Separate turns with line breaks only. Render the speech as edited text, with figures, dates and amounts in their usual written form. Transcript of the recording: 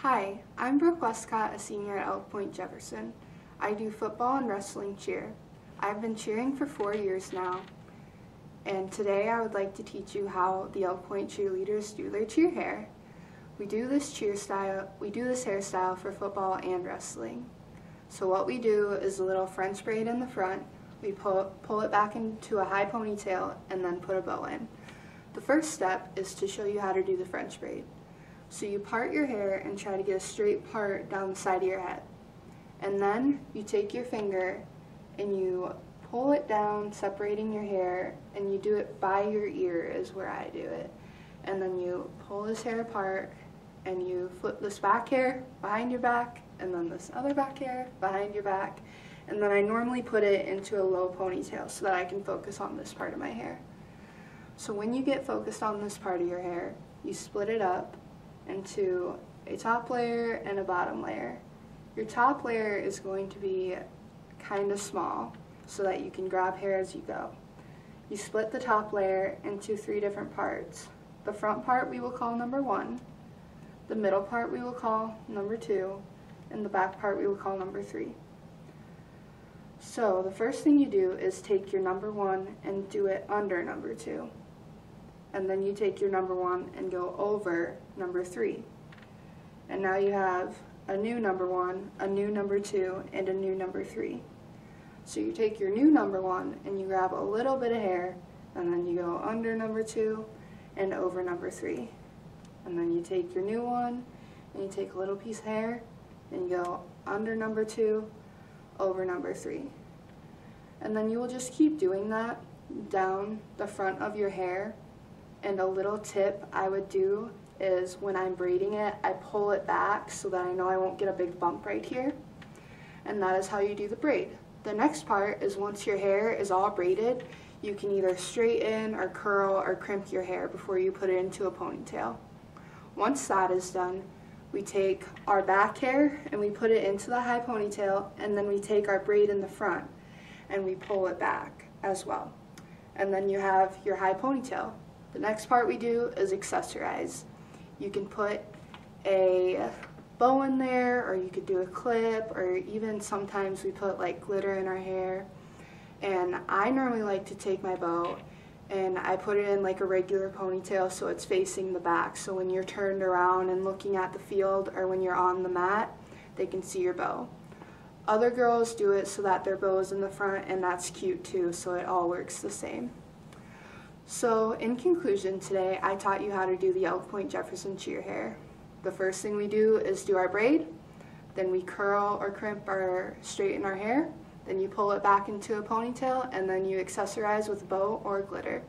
Hi, I'm Brooke Westcott, a senior at Elk Point Jefferson. I do football and wrestling cheer. I've been cheering for 4 years now, and today I would like to teach you how the Elk Point cheerleaders do their cheer hair. We do this hairstyle for football and wrestling. So what we do is a little French braid in the front. We pull it back into a high ponytail and then put a bow in. The first step is to show you how to do the French braid. So you part your hair and try to get a straight part down the side of your head. And then you take your finger and you pull it down, separating your hair, and you do it by your ear is where I do it. And then you pull this hair apart and you flip this back hair behind your back and then this other back hair behind your back. And then I normally put it into a low ponytail so that I can focus on this part of my hair. So when you get focused on this part of your hair, you split it up into a top layer and a bottom layer. Your top layer is going to be kind of small so that you can grab hair as you go. You split the top layer into 3 different parts. The front part we will call number 1, the middle part we will call number 2, and the back part we will call number 3. So the first thing you do is take your number 1 and do it under number 2. And then you take your number 1 and go over number 3. And now you have a new number 1, a new number 2, and a new number 3. So you take your new number 1 and you grab a little bit of hair, and then you go under number 2 and over number 3. And then you take your new one and you take a little piece of hair and you go under number 2, over number 3. And then you will just keep doing that down the front of your hair. And a little tip I would do is when I'm braiding it, I pull it back so that I know I won't get a big bump right here. And that is how you do the braid. The next part is once your hair is all braided, you can either straighten or curl or crimp your hair before you put it into a ponytail. Once that is done, we take our back hair and we put it into the high ponytail, and then we take our braid in the front and we pull it back as well. And then you have your high ponytail. The next part we do is accessorize. You can put a bow in there, or you could do a clip, or even sometimes we put like glitter in our hair. And I normally like to take my bow and I put it in like a regular ponytail so it's facing the back, so when you're turned around and looking at the field or when you're on the mat, they can see your bow. Other girls do it so that their bow is in the front, and that's cute too, so it all works the same. So in conclusion, today I taught you how to do the Elk Point Jefferson cheer hair. The first thing we do is do our braid, then we curl or crimp or straighten our hair, then you pull it back into a ponytail, and then you accessorize with a bow or glitter.